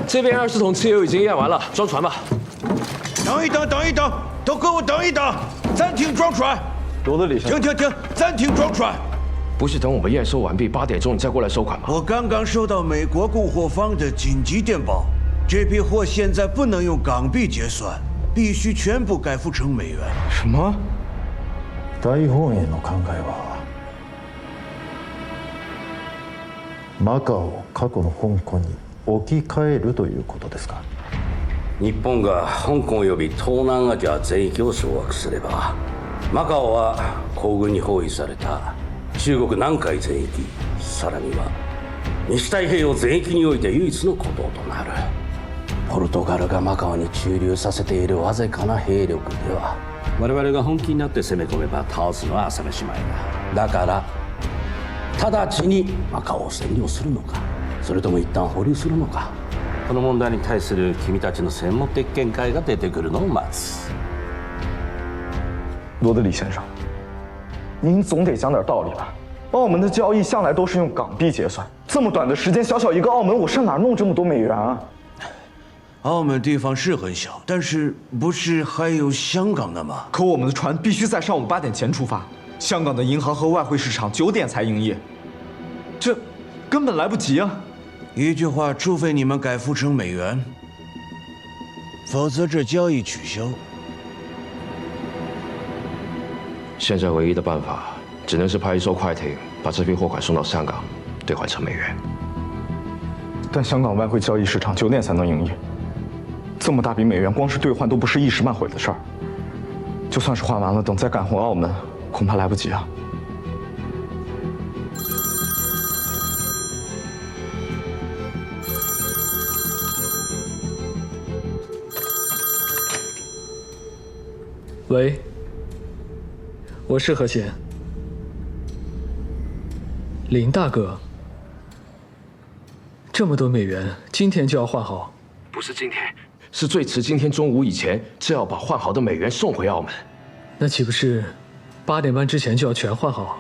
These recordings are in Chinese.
这边20桶汽油已经验完了，装船吧。等一等，等一等，都给我等一等，暂停装船。罗德里先生，停，暂停装船。不是等我们验收完毕8点钟你再过来收款吗？我刚刚收到美国供货方的紧急电报，这批货现在不能用港币结算，必须全部改付成美元。什么？大本営の考えはマカオを過去の香港に置き換えるということですか。日本が香港及び東南アジア全域を掌握すれば、マカオは皇軍に包囲された中国南海全域、さらには西太平洋全域において唯一の孤島となる。ポルトガルがマカオに駐留させているわずかな兵力では、我々が本気になって攻め込めば倒すのは朝飯前だ。だから直ちにマカオを占領するのか、それとも一旦保留するのか、この問題に対する君たちの専門的見解が出てくるのを待つ。罗德里先生，您总得讲点道理吧？澳门的交易向来都是用港币结算，这么短的时间，小小一个澳门，我上哪弄这么多美元啊？澳门地方是很小，但是不是还有香港的吗？可我们的船必须在上午8点前出发，香港的银行和外汇市场9点才营业，这根本来不及啊！一句话，除非你们改付成美元，否则这交易取消。现在唯一的办法，只能是派一艘快艇把这批货款送到香港，兑换成美元。但香港外汇交易市场9点才能营业，这么大笔美元，光是兑换都不是一时半会的事儿。就算是换完了，等再赶回澳门，恐怕来不及啊。喂，我是何贤。林大哥，这么多美元，今天就要换好？不是今天，是最迟今天中午以前就要把换好的美元送回澳门。那岂不是8点半之前就要全换好？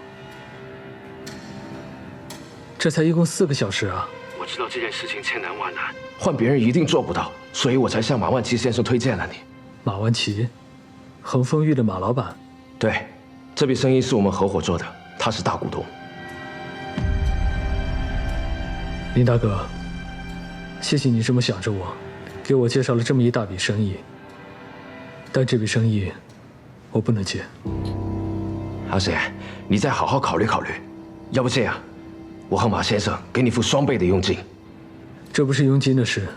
这才一共4个小时啊！我知道这件事情千难万难，换别人一定做不到，所以我才向马万祺先生推荐了你。马万祺，恒丰裕的马老板。对，这笔生意是我们合伙做的，他是大股东。林大哥，谢谢你这么想着我，给我介绍了这么一大笔生意。但这笔生意，我不能接。阿贤，你再好好考虑考虑，要不这样，我和马先生给你付双倍的佣金。这不是佣金的事，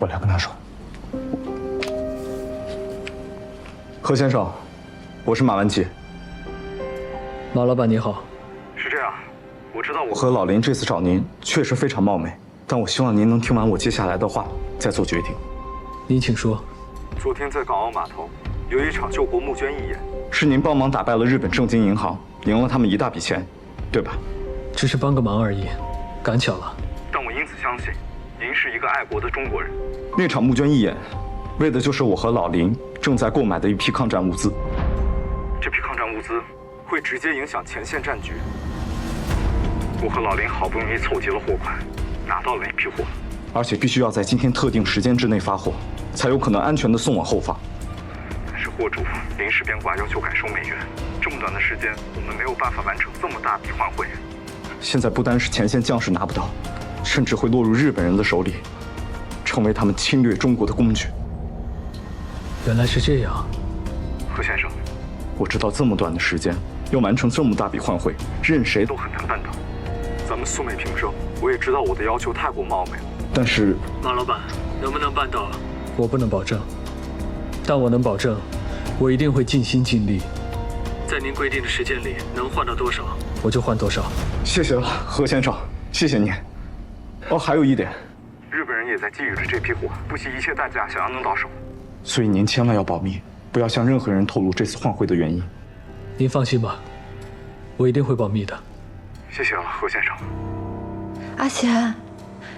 我来跟他说。何先生，我是马万祺。马老板你好。是这样，我知道我和老林这次找您确实非常冒昧，但我希望您能听完我接下来的话再做决定。您请说。昨天在港澳码头有一场救国募捐义演，是您帮忙打败了日本正金银行，赢了他们一大笔钱，对吧？只是帮个忙而已，赶巧了。但我因此相信，您是一个爱国的中国人。那场募捐义演，为的就是我和老林正在购买的一批抗战物资。这批抗战物资会直接影响前线战局。我和老林好不容易凑齐了货款，拿到了那批货，而且必须要在今天特定时间之内发货，才有可能安全地送往后方。但是货主临时变卦要求改收美元，这么短的时间，我们没有办法完成这么大笔换汇。现在不单是前线将士拿不到，甚至会落入日本人的手里，成为他们侵略中国的工具。原来是这样，何先生，我知道这么短的时间要完成这么大笔换汇，任谁都很难办到。咱们苏美平生，我也知道我的要求太过冒昧了，但是马老板能不能办到，我不能保证，但我能保证，我一定会尽心尽力，在您规定的时间里能换到多少，我就换多少。谢谢了，何先生，谢谢您。哦，还有一点，日本人也在觊觎着这批货，不惜一切代价想要弄到手，所以您千万要保密，不要向任何人透露这次换汇的原因。您放心吧，我一定会保密的。谢谢了，何先生。阿贤，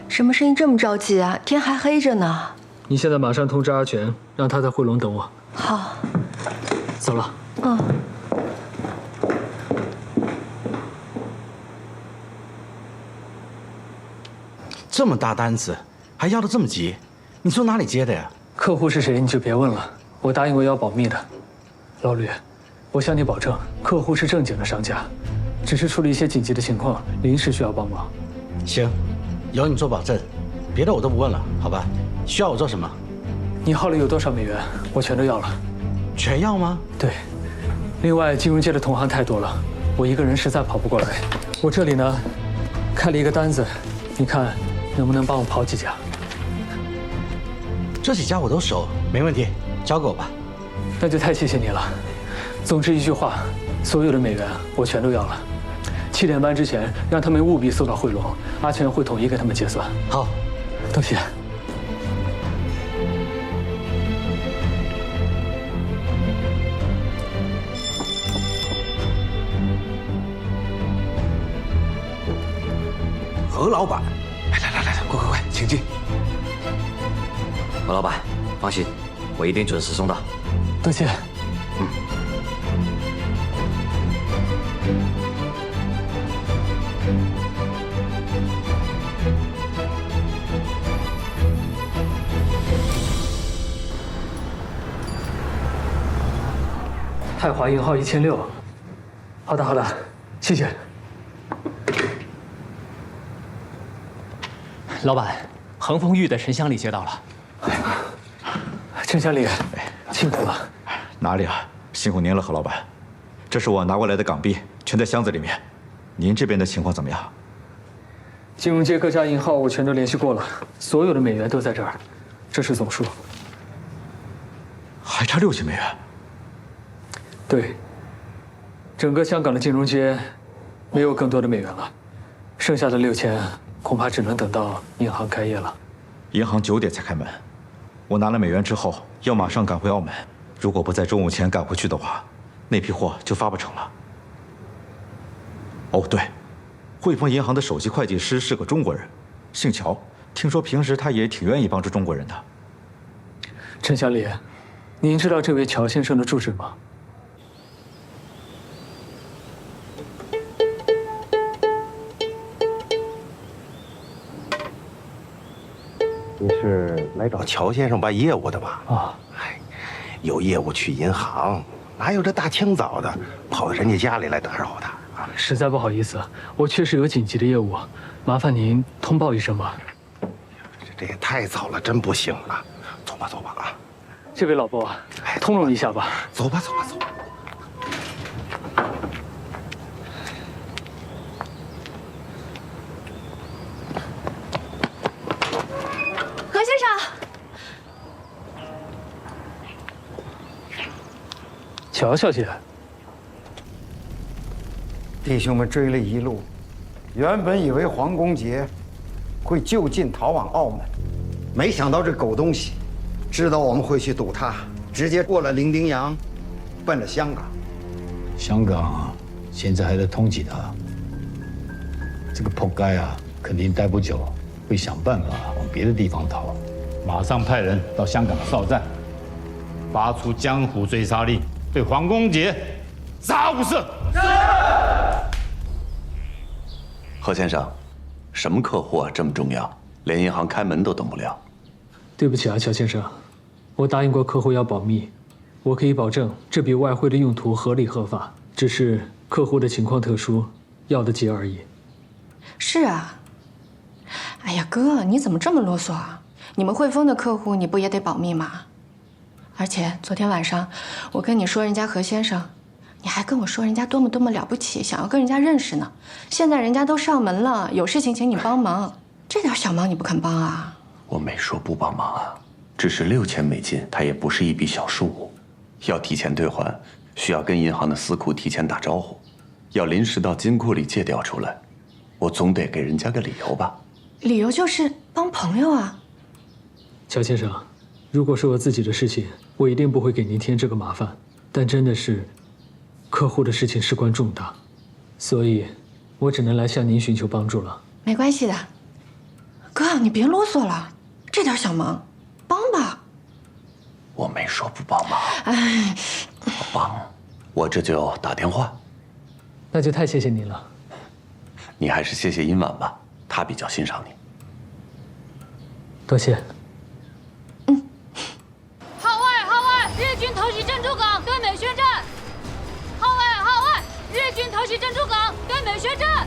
什么声音这么着急啊？天还黑着呢。你现在马上通知阿全，让他在汇龙等我。好。走了。嗯。这么大单子，还要得这么急？你从哪里接的呀？客户是谁你就别问了，我答应过要保密的。老吕，我向你保证，客户是正经的商家，只是出了一些紧急的情况，临时需要帮忙。行，有你做保证，别的我都不问了，好吧？需要我做什么？你号里有多少美元，我全都要了。全要吗？对。另外，金融界的同行太多了，我一个人实在跑不过来。我这里呢，开了一个单子，你看能不能帮我跑几家？这几家我都熟，没问题，交给我吧。那就太谢谢你了。总之一句话，所有的美元我全都要了。7点半之前让他们务必送到汇龙，阿全会统一跟他们结算。好，多谢。何老板，来，快，请进。何老板，放心，我一定准时送到。多谢。泰华银号1600。好的，谢谢。老板，恒丰玉的沉香里接到了。陈经理，辛苦了。哪里啊，辛苦您了，何老板。这是我拿过来的港币，全在箱子里面。您这边的情况怎么样？金融街各家银号我全都联系过了，所有的美元都在这儿，这是总数。还差6000美元。对，整个香港的金融街没有更多的美元了，剩下的6000恐怕只能等到银行开业了。银行9点才开门，我拿了美元之后要马上赶回澳门，如果不在中午前赶回去的话，那批货就发不成了。哦，对，汇丰银行的首席会计师是个中国人，姓乔，听说平时他也挺愿意帮助中国人的。陈小李，您知道这位乔先生的住址吗？你是来找乔先生办业务的吧？啊，有业务去银行，哪有这大清早的跑到人家家里来打扰他？实在不好意思，我确实有紧急的业务，麻烦您通报一声吧。这也太早了，真不行了。走吧啊！这位老伯，通融一下吧。走吧。何先生，乔小姐，弟兄们追了一路，原本以为黄公杰会就近逃往澳门，没想到这狗东西知道我们会去堵他，直接过了伶仃洋，奔了香港。香港现在还在通缉他，这个仆街啊，肯定待不久，会想办法往别的地方逃。马上派人到香港的哨站，发出江湖追杀令，对黄公杰杀无赦。何先生，什么客户啊这么重要，连银行开门都等不了？对不起啊，乔先生，我答应过客户要保密，我可以保证这笔外汇的用途合理合法，只是客户的情况特殊，要得急而已。是啊。哎呀，哥，你怎么这么啰嗦啊？你们汇丰的客户你不也得保密吗？而且昨天晚上我跟你说人家何先生，你还跟我说人家多么了不起，想要跟人家认识呢。现在人家都上门了，有事情请你帮忙，这点小忙你不肯帮啊？我没说不帮忙啊，只是6000美金，它也不是一笔小数目，要提前兑还，需要跟银行的司库提前打招呼，要临时到金库里借调出来，我总得给人家个理由吧？理由就是帮朋友啊。乔先生，如果是我自己的事情，我一定不会给您添这个麻烦，但真的是客户的事情事关重大，所以我只能来向您寻求帮助了。没关系的，哥，你别啰嗦了，这点小忙，帮吧。我没说不帮忙。哎，我帮，我这就打电话。那就太谢谢您了。你还是谢谢殷婉吧，她比较欣赏你。多谢。号外！日军偷袭珍珠港，对美宣战。号外！日军偷袭珍珠港，对美宣战。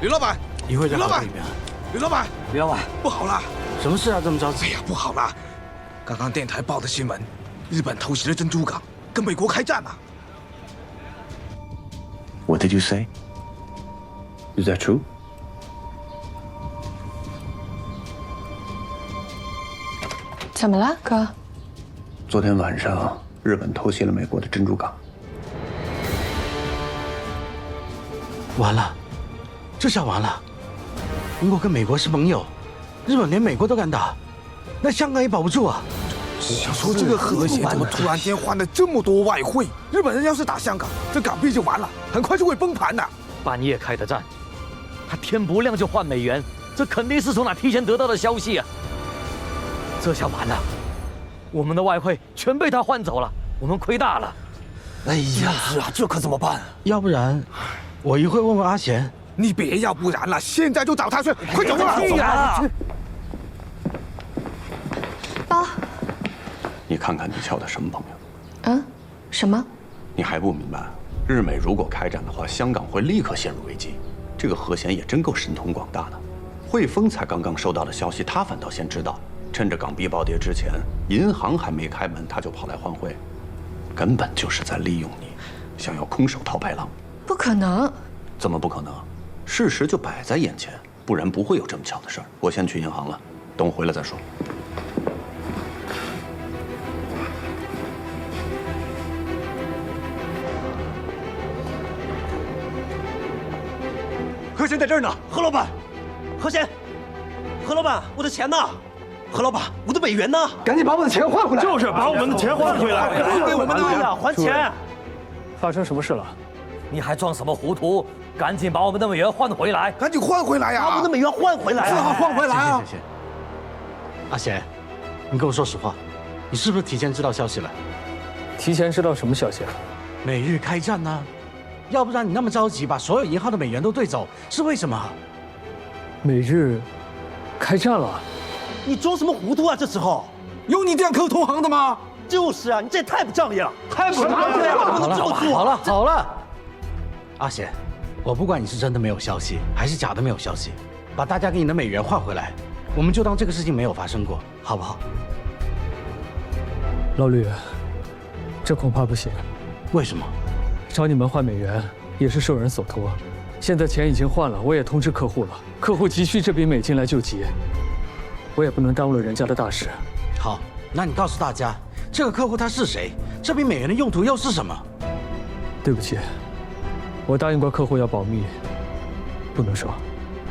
吕老板，一会儿再吕老板好一遍。吕老板，吕老板，不好了！什么事啊？这么着急？哎呀，不好了！刚刚电台报的新闻，日本偷袭了珍珠港，跟美国开战了。What did you say? Is that true? 怎么了，哥？昨天晚上，日本偷袭了美国的珍珠港。完了，这下完了。英国跟美国是盟友，日本连美国都敢打，那香港也保不住啊！想说这个和谐怎么突然间换了这么多外汇？日本人要是打香港，这港币就完了，很快就会崩盘的。半夜开的战，他天不亮就换美元，这肯定是从哪提前得到的消息啊！这下完了，我们的外汇全被他换走了，我们亏大了。哎呀，是啊，这可怎么办？要不然，我一会问问阿贤。你别要不然了，现在就找他去，快走啊！去啊！包。你看看你交的什么朋友？嗯，什么？你还不明白？日美如果开战的话，香港会立刻陷入危机。这个和弦也真够神通广大的。汇丰才刚刚收到的消息，他反倒先知道。趁着港币暴跌之前，银行还没开门，他就跑来换汇，根本就是在利用你，想要空手套白狼。不可能！怎么不可能？事实就摆在眼前，不然不会有这么巧的事儿。我先去银行了，等我回来再说。何贤在这儿呢，何老板，何贤，何老板，我的钱呢？何老板，我的美元呢？赶紧把我的钱换回来！就是把我们的钱换回来，还给我们的呀，还钱！发生什么事了？你还装什么糊涂？赶紧把我们的美元换回来！赶紧换回来呀！把我们的美元换回来啊！换回来啊！行。阿贤，你跟我说实话，你是不是提前知道消息了？提前知道什么消息啊？美日开战呢？要不然你那么着急把所有银行的美元都兑走，是为什么？美日开战了？你装什么糊涂啊？这时候有你这样磕同行的吗？就是啊，你这也太不仗义了，太不仗义了！不能这么做。好了，阿贤，我不管你是真的没有消息，还是假的没有消息，把大家给你的美元换回来，我们就当这个事情没有发生过，好不好？老吕，这恐怕不行。为什么？找你们换美元也是受人所托，现在钱已经换了，我也通知客户了，客户急需这笔美金来救急，我也不能耽误了人家的大事。好，那你告诉大家，这个客户他是谁？这笔美元的用途又是什么？对不起，我答应过客户要保密，不能说。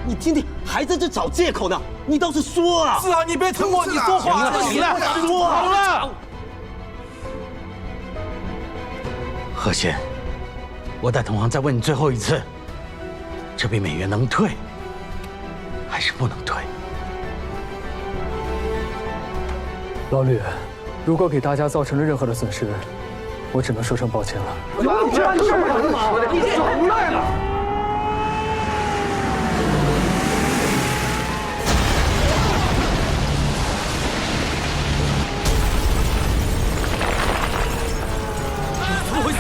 你今天还在这找借口呢？你倒是说啊！是啊，你别听我你说话，行了，好了。何贤，我带同行再问你最后一次，这笔美元能退，还是不能退？老吕，如果给大家造成了任何的损失，我只能说声抱歉了。有这事吗？你走来了。怎么回事？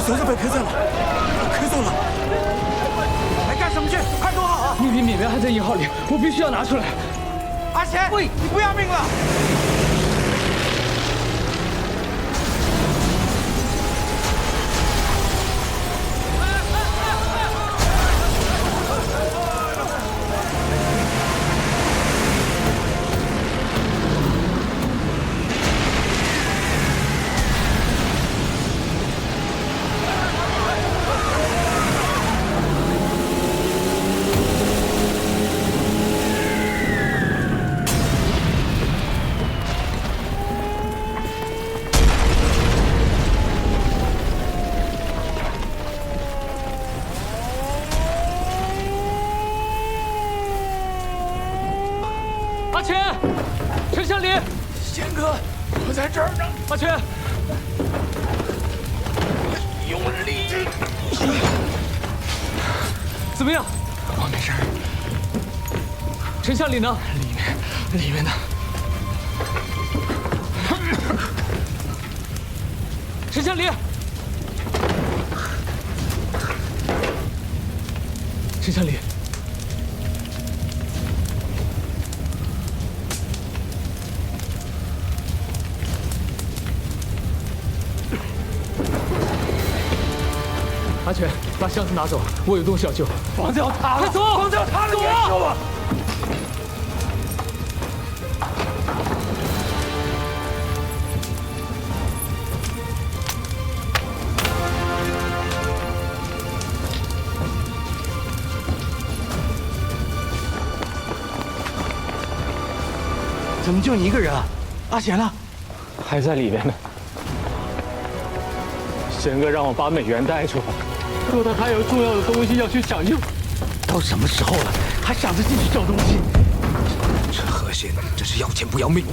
小子被开战了，开战了！来干什么去？快躲好啊！那笔美元还在银行里，我必须要拿出来。阿贤，喂，你不要命了！阿全，陈香林，贤哥，我在这儿呢。阿全，用力！怎么样？我没事。陈向礼呢？里面呢？陈向礼，陈向礼，阿全，把箱子拿走，我有东西要救。房子要塌了，快走！房子要塌了，你还救我！怎么就你一个人啊？阿贤呢？还在里面呢。贤哥让我把美元带出来，说他还有重要的东西要去抢救。都什么时候了，还想着进去救东西？这何贤真是要钱不要命。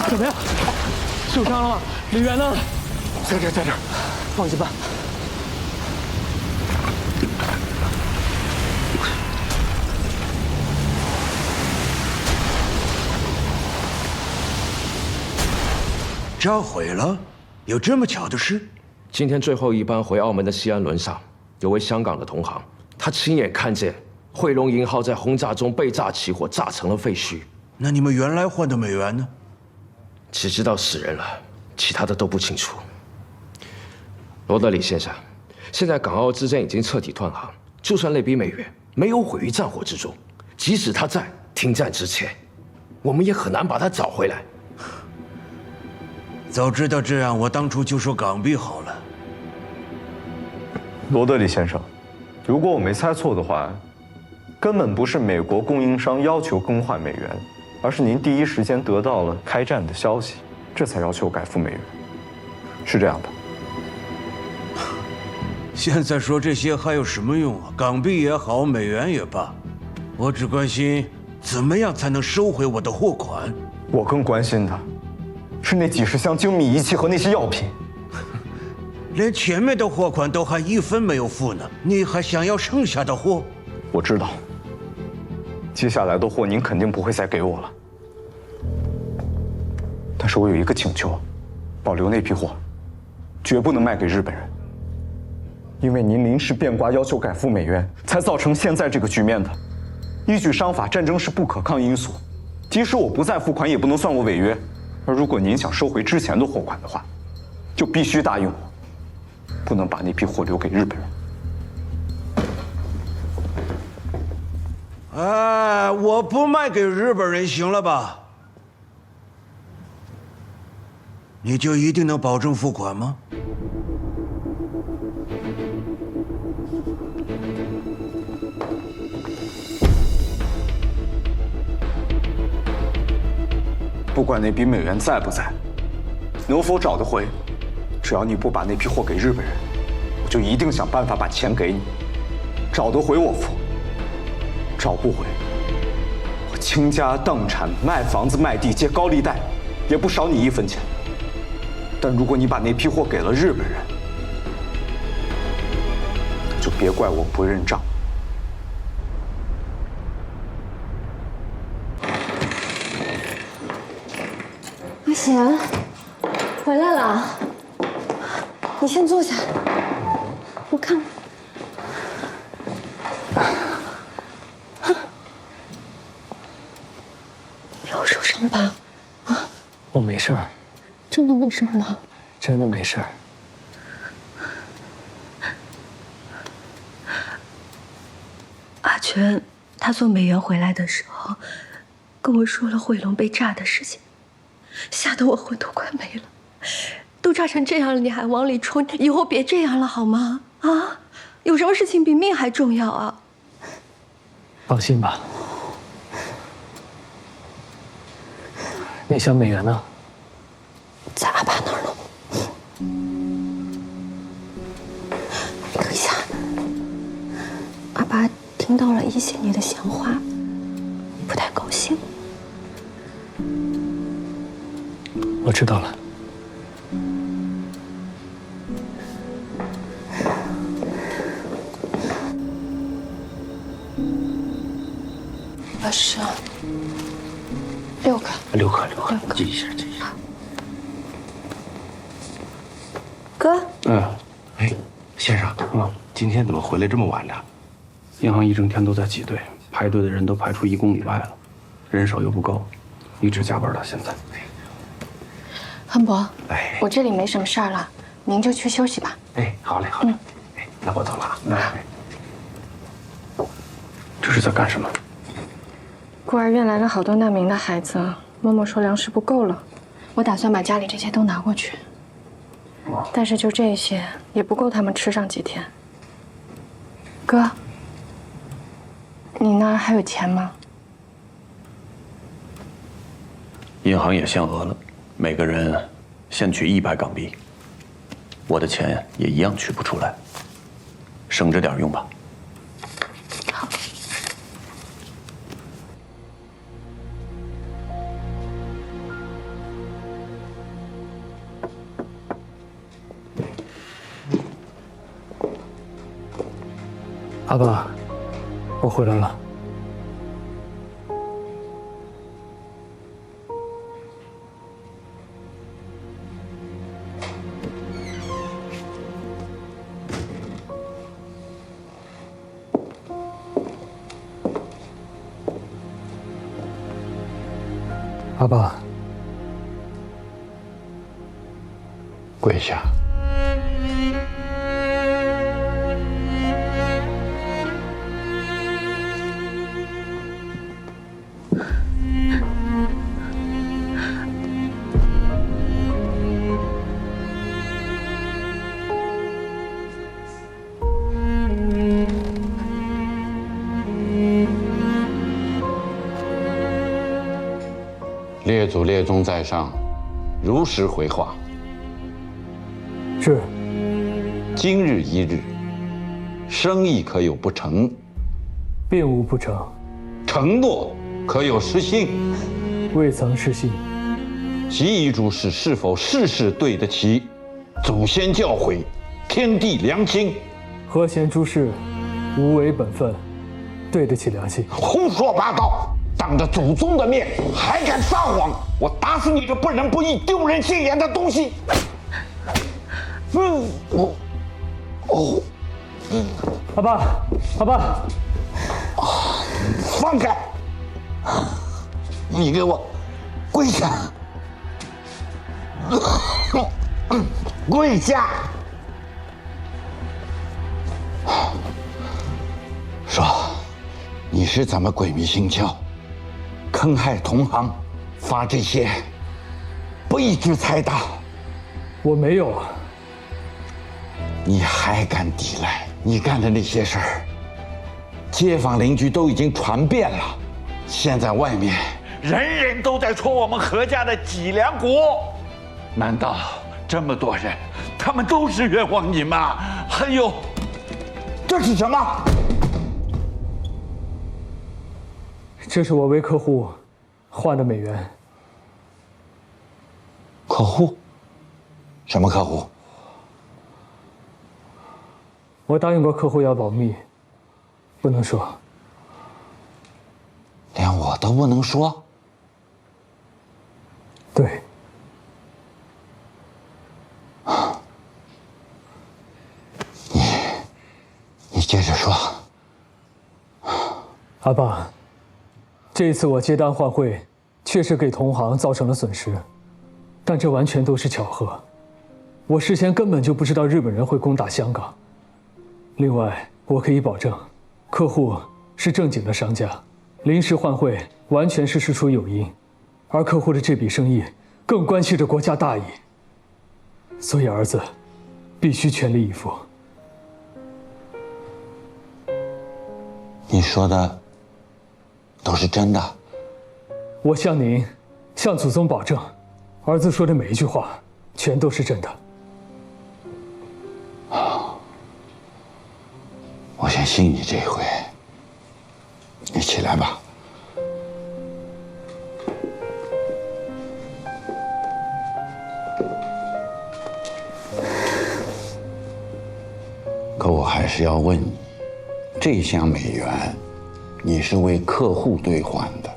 怎么样？受伤了吗？李元呢？在这儿，放心吧。召回了？有这么巧的事？今天最后一班回澳门的西安轮上，有位香港的同行，他亲眼看见汇龙银号在轰炸中被炸起火，炸成了废墟。那你们原来换的美元呢？只知道死人了，其他的都不清楚。罗德里先生，现在港澳之间已经彻底断航，就算那笔美元没有毁于战火之中，即使它在停战之前，我们也很难把它找回来。早知道这样，我当初就说港币好了。罗德里先生，如果我没猜错的话，根本不是美国供应商要求更换美元，而是您第一时间得到了开战的消息，这才要求改付美元，是这样的。现在说这些还有什么用啊？港币也好，美元也罢，我只关心怎么样才能收回我的货款。我更关心的是那几十箱精密仪器和那些药品。连前面的货款都还一分没有付呢，你还想要剩下的货？我知道，接下来的货您肯定不会再给我了。但是我有一个请求，保留那批货，绝不能卖给日本人。因为您临时变卦要求改付美元，才造成现在这个局面的。依据商法，战争是不可抗因素，即使我不再付款，也不能算我违约。而如果您想收回之前的货款的话，就必须答应我，不能把那批货留给日本人。哎，我不卖给日本人，行了吧？你就一定能保证付款吗？不管那笔美元在不在，能否找得回，只要你不把那批货给日本人，我就一定想办法把钱给你。找得回我付，找不回，我倾家荡产、卖房子卖地、借高利贷，也不少你一分钱。但如果你把那批货给了日本人，就别怪我不认账。阿贤，回来了，你先坐下，我看。有受伤吧？啊？我没事儿。真的没事吗？真的没事儿。阿全，他从美元回来的时候，跟我说了汇龙被炸的事情，吓得我魂都快没了。都炸成这样了，你还往里冲？以后别这样了好吗？啊，有什么事情比命还重要啊？放心吧。那箱美元呢？在阿爸那儿呢。等一下，阿爸听到了一些你的闲话，不太高兴。我知道了。20，6个。6个，记一下。哥。哎，先生，今天怎么回来这么晚呢？银行一整天都在挤兑，排队的人都排出1公里外了，人手又不够，一直加班到现在。恒伯，我这里没什么事儿了，您就去休息吧。好嘞。那我走了啊。这是在干什么？孤儿院来了好多难民的孩子，嬷嬷说粮食不够了，我打算把家里这些都拿过去。但是就这些也不够他们吃上几天。哥，你那儿还有钱吗？银行也限额了，每个人先取100港币。我的钱也一样取不出来，省着点用吧。好。阿爸，我回来了。阿爸，跪下。列祖列宗在上，如实回话。是。今日一日，生意可有不成？并无不成。承诺可有失信？未曾失信。其遗嘱是否事事对得起祖先教诲、天地良心？和贤诸事，无违本分，对得起良心。胡说八道！当着祖宗的面还敢撒谎！我打死你这不仁不义、丢人现眼的东西！阿爸，阿爸，放开！你给我跪下！跪下！说，你是怎么鬼迷心窍？坑害同行，发这些不义之财的？我没有啊！你还敢抵赖？你干的那些事儿，街坊邻居都已经传遍了。现在外面人人都在说我们何家的脊梁骨，难道这么多人，他们都是冤枉你吗？还有，这是什么？这是我为客户换的美元。客户？什么客户？我答应过客户要保密，不能说。连我都不能说？对。你接着说。阿爸，这一次我接单换汇，确实给同行造成了损失，但这完全都是巧合。我事先根本就不知道日本人会攻打香港。另外，我可以保证，客户是正经的商家，临时换汇完全是事出有因，而客户的这笔生意更关系着国家大义，所以儿子必须全力以赴。你说的都是真的？我向您，向祖宗保证，儿子说的每一句话全都是真的。我先信你这一回。你起来吧。可我还是要问你，这项美元，你是为客户兑换的，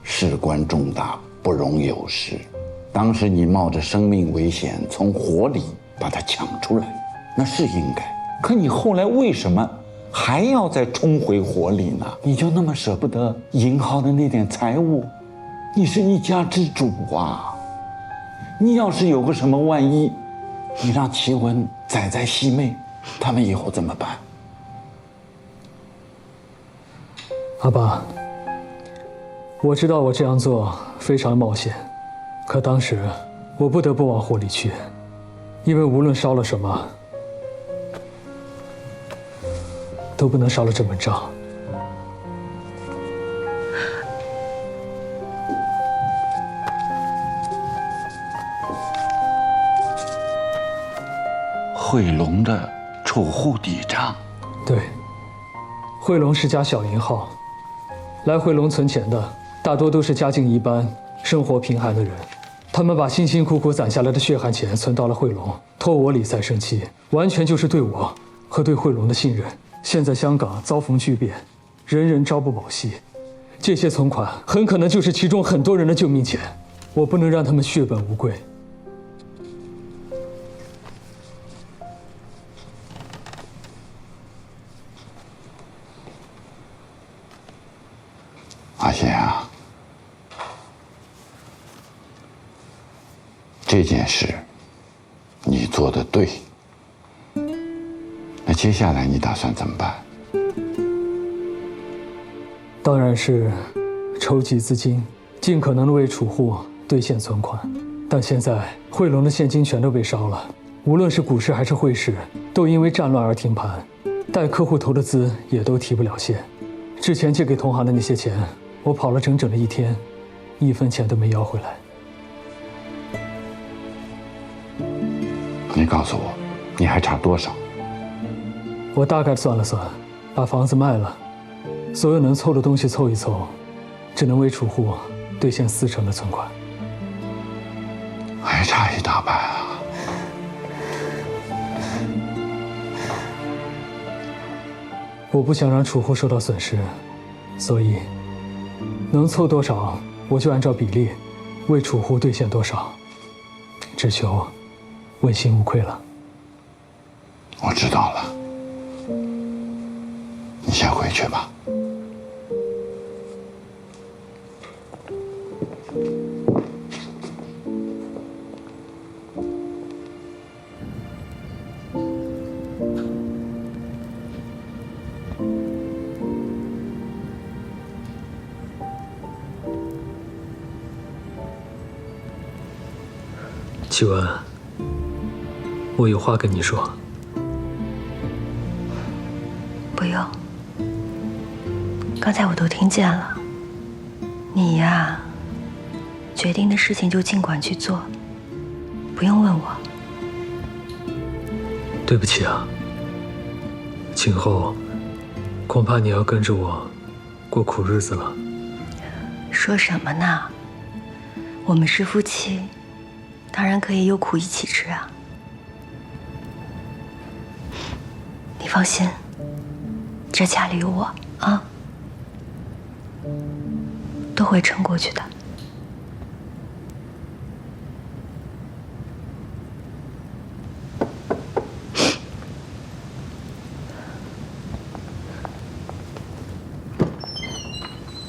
事关重大，不容有失。当时你冒着生命危险从火里把它抢出来，那是应该。可你后来为什么还要再冲回火里呢？你就那么舍不得银行的那点财物？你是一家之主啊！你要是有个什么万一，你让祁文、仔仔、西妹他们以后怎么办？阿爸，我知道我这样做非常冒险，可当时我不得不往火里去，因为无论烧了什么，都不能烧了这门账。汇龙的储户抵账，对，汇龙是家小银号，来汇龙存钱的大多都是家境一般、生活贫寒的人，他们把辛辛苦苦攒下来的血汗钱存到了汇龙，托我理财生妻，完全就是对我和对汇龙的信任。现在香港遭逢巨变，人人朝不保夕，这些存款很可能就是其中很多人的救命钱，我不能让他们血本无归。阿贤啊，这件事你做得对。那接下来你打算怎么办？当然是筹集资金，尽可能的为储户兑现存款。但现在汇龙的现金全都被烧了，无论是股市还是汇市，都因为战乱而停盘，带客户投的资也都提不了现。之前借给同行的那些钱，我跑了整整的1天，1分钱都没要回来。你告诉我，你还差多少？我大概算了算，把房子卖了，所有能凑的东西凑一凑，只能为储户兑现40%的存款。还差一大半啊！我不想让储户受到损失，所以能凑多少，我就按照比例为储户兑现多少，只求问心无愧了。我知道了，你先回去吧。启文，我有话跟你说。不用，刚才我都听见了。你呀，决定的事情就尽管去做，不用问我。对不起啊，今后恐怕你要跟着我过苦日子了。说什么呢？我们是夫妻，当然可以有苦一起吃啊。你放心，这家里有我啊，都会撑过去的。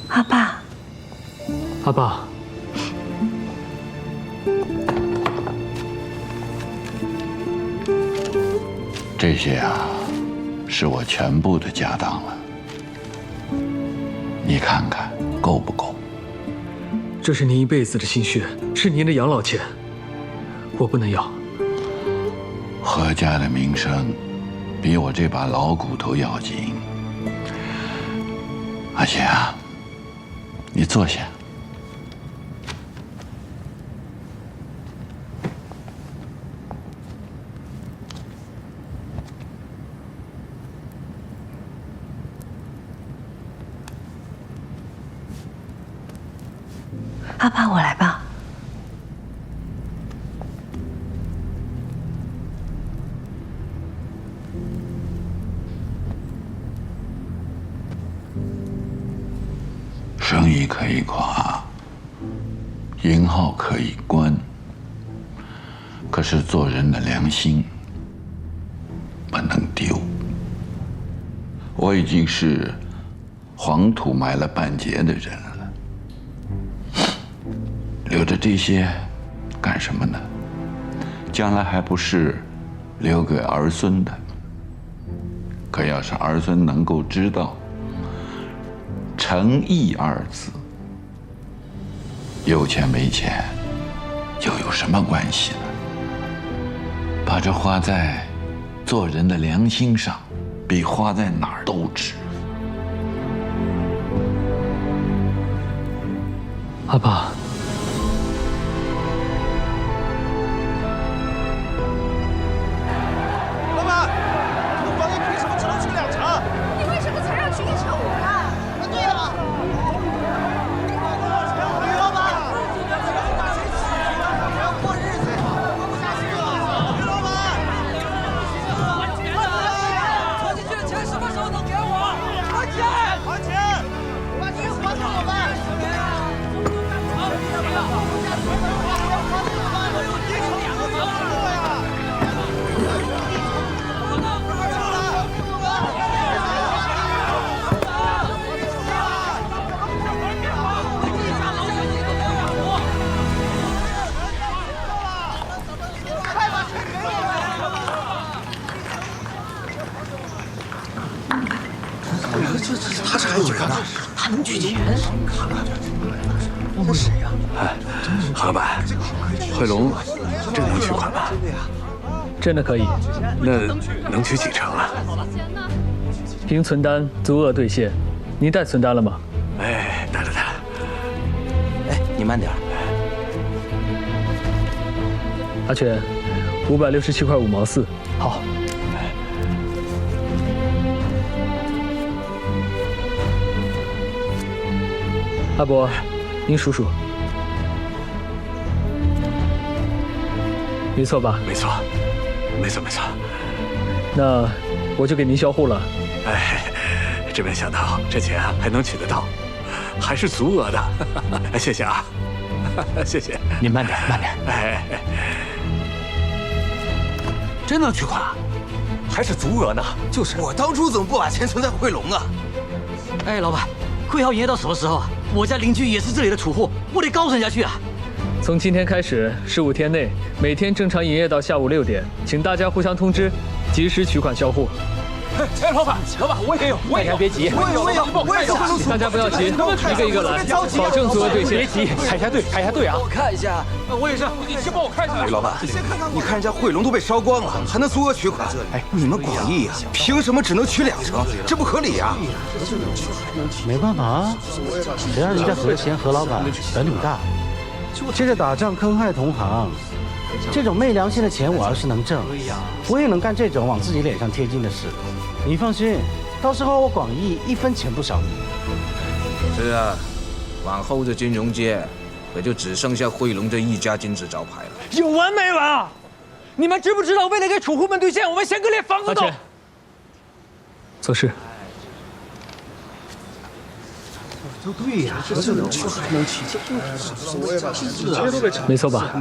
阿爸，阿爸，这些啊，是我全部的家当了。你看看够不够？这是您一辈子的心血，是您的养老钱，我不能要。何家的名声比我这把老骨头要紧。阿贤啊，你坐下。阿爸，我来吧。生意可以垮，银号可以关，可是做人的良心不能丢。我已经是黄土埋了半截的人了。留着这些干什么呢？将来还不是留给儿孙的。可要是儿孙能够知道诚意二字，有钱没钱又有什么关系呢？把这花在做人的良心上，比花在哪儿都值。阿爸。他是还有人呢，他能取钱？这谁呀？哎，何老板，汇龙真能取款吗？真的可以。那能取几成啊？凭存单足额兑现。您带存单了吗？哎，带了。哎，你慢点。阿全，567块5毛4。好。阿伯，您数数，没错吧？没错。那我就给您销户了。哎，真没想到这钱啊还能取得到，还是足额的。谢谢啊，谢谢。您慢点。哎，真能取款，还是足额呢？就是我当初怎么不把钱存在汇龙啊？哎，老板，贵号营业到什么时候啊？我家邻居也是这里的储户，我得高升下去啊！从今天开始，15天内每天正常营业到下午6点，请大家互相通知，及时取款销户。哎，老板，我也有，大家别急，我也有，大家不要急，一个一个来，保证足额兑现。别急，看一下队啊！我看一下，我也是，你先帮我看一下。李老板，你看人家汇龙都被烧光了，还能足额取款？哎，你们广义啊，凭什么只能取2成？这不合理啊！没办法啊，谁让人家何贤何老板本领大，接着打仗坑害同行，这种昧良心的钱，我要是能挣，我也能干这种往自己脸上贴金的事。你放心，到时候我广义1分钱不少你。是啊，往后的金融界可就只剩下汇龙这一家金字招牌了。有完没完啊？你们知不知道，为了给储户们兑现，我们贤哥连房子都……做事。都对呀，这能取还能取钱？没错吧？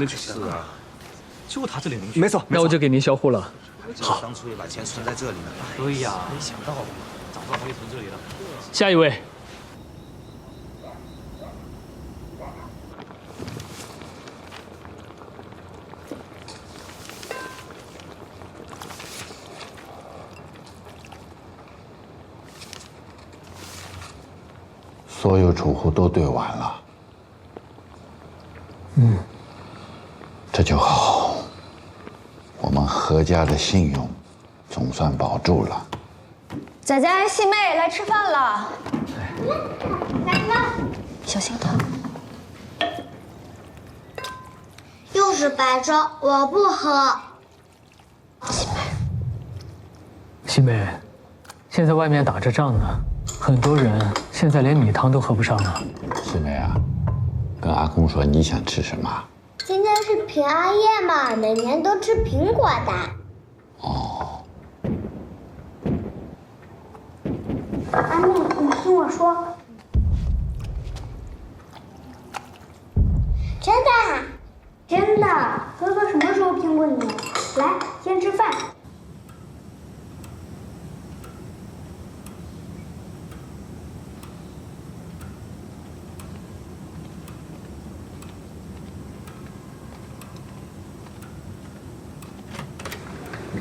就他这里能没错，那我就给您销户了。好，当初也把钱存在这里了。对呀，没想到早知道可以存这里了。下一位。所有储户都兑完了。这就好。我们何家的信用总算保住了。仔仔、细妹来吃饭了。来吧，小心烫。又是白粥，我不喝。细妹，现在外面打着仗呢，很多人现在连米汤都喝不上了。细妹啊，跟阿公说你想吃什么？今天是平安夜嘛，每年都吃苹果的。哦。阿妹，你听我说。真的？真的。哥哥什么时候骗过你？来，先吃饭。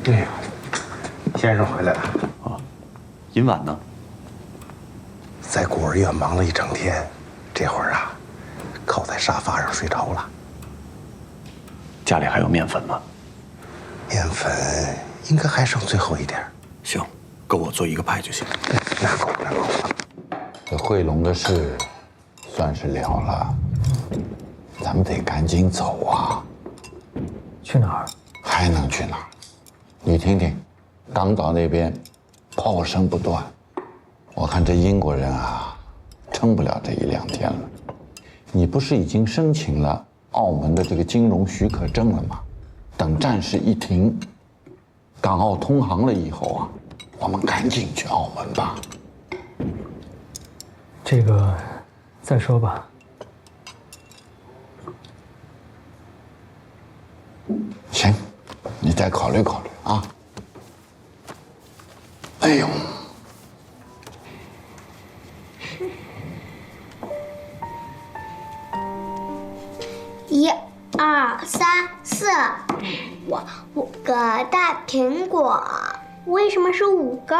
哎呦，先生回来了啊！尹婉呢？在孤儿院忙了一整天，这会儿啊，靠在沙发上睡着了。家里还有面粉吗？面粉应该还剩最后一点。行，够我做一个派就行。那够，那够。这惠龙的事算是了了，咱们得赶紧走啊！去哪儿？还能去哪儿？你听听，港岛那边炮声不断，我看这英国人啊，撑不了这一两天了。你不是已经申请了澳门的这个金融许可证了吗？等战事一停，港澳通航了以后啊，我们赶紧去澳门吧。这个再说吧。行，你再考虑考虑啊。哎呦，一、二、三、四，五个大苹果。为什么是5个？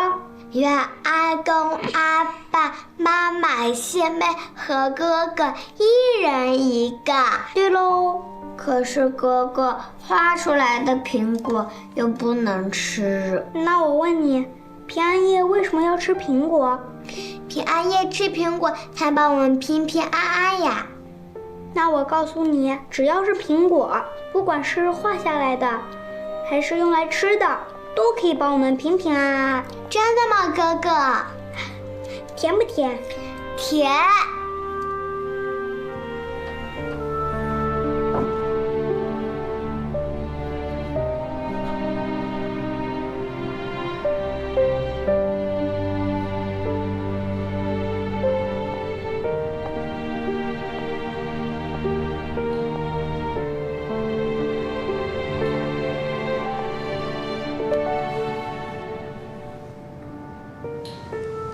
愿阿公、阿爸、妈妈、谢妹和哥哥一人1个。对喽。可是哥哥画出来的苹果又不能吃。那我问你，平安夜为什么要吃苹果？平安夜吃苹果才保我们平平安安呀。那我告诉你，只要是苹果，不管是画下来的，还是用来吃的，都可以保我们平平安安。真的吗，哥哥？甜不甜？甜。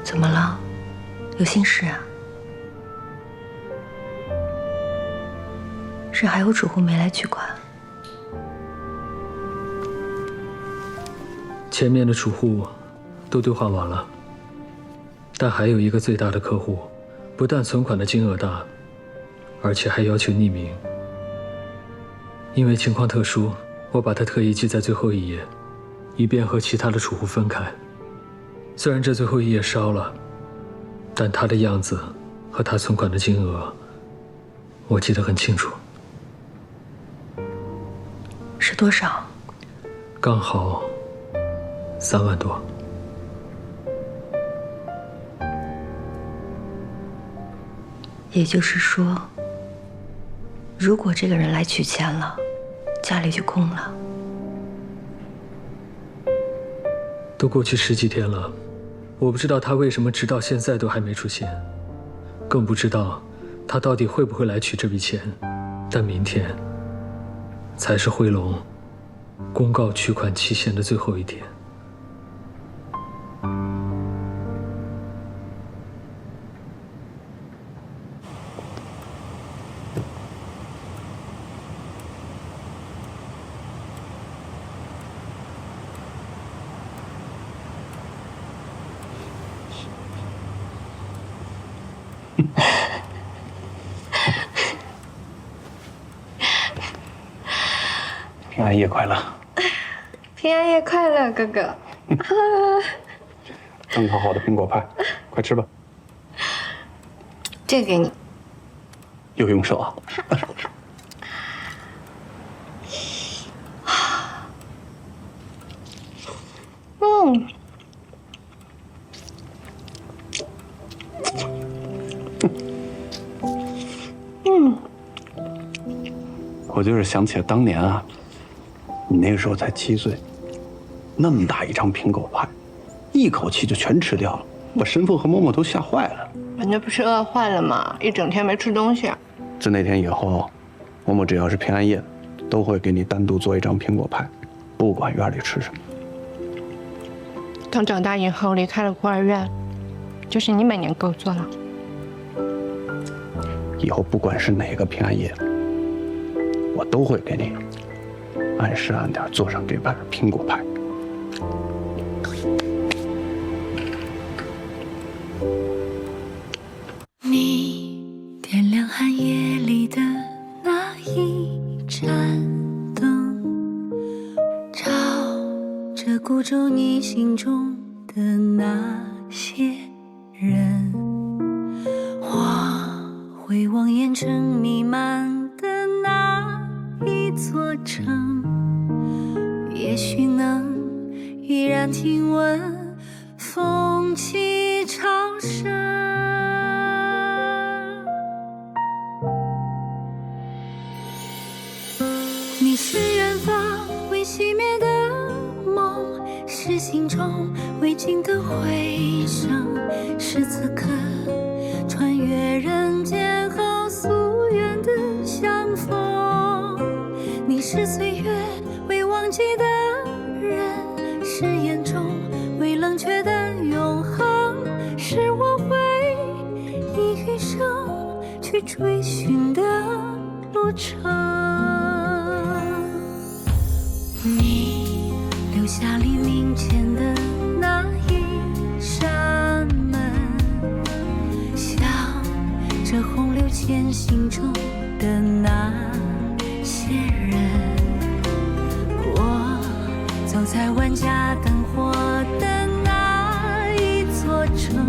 怎么了？有心事啊？是还有主户没来取款？前面的储户都兑换完了，但还有一个最大的客户，不但存款的金额大，而且还要求匿名。因为情况特殊，我把它特意记在最后一页，以便和其他的储户分开。虽然这最后一页烧了，但他的样子和他存款的金额，我记得很清楚。是多少？刚好3万多。也就是说，如果这个人来取钱了，家里就空了。都过去10几天了，我不知道他为什么直到现在都还没出现，更不知道他到底会不会来取这笔钱。但明天才是惠龙公告取款期限的最后一天。平安夜快乐！平安夜快乐，哥哥！刚烤好的苹果派，快吃吧。这个给你。又用手啊？我就是想起了当年啊，你那个时候才7岁，那么大一张苹果派，一口气就全吃掉了，把神父和嬷嬷都吓坏了。我那不是饿坏了吗？一整天没吃东西。自那天以后，嬷嬷只要是平安夜，都会给你单独做一张苹果派，不管院里吃什么。等长大以后离开了孤儿院，就是你每年给我做了。以后不管是哪个平安夜，我都会给你按时按点做上这碗苹果派。你点亮寒夜里的那一盏灯，照着孤舟你心中的那些人，我回望烟尘弥漫的那一座城，也许能依然听闻风起潮声。你是远方未熄灭的梦，是心中未尽的回声，是此刻穿越人间后夙愿的相逢。你是岁月未忘记的人，是眼中未冷却的永恒，是我会以余生去追寻的路程。你留下黎明前的那一扇门，向着洪流前行中的那些人，我走在万家灯火的那一座城，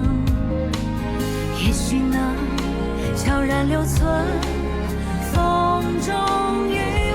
也许能悄然留存风中雨。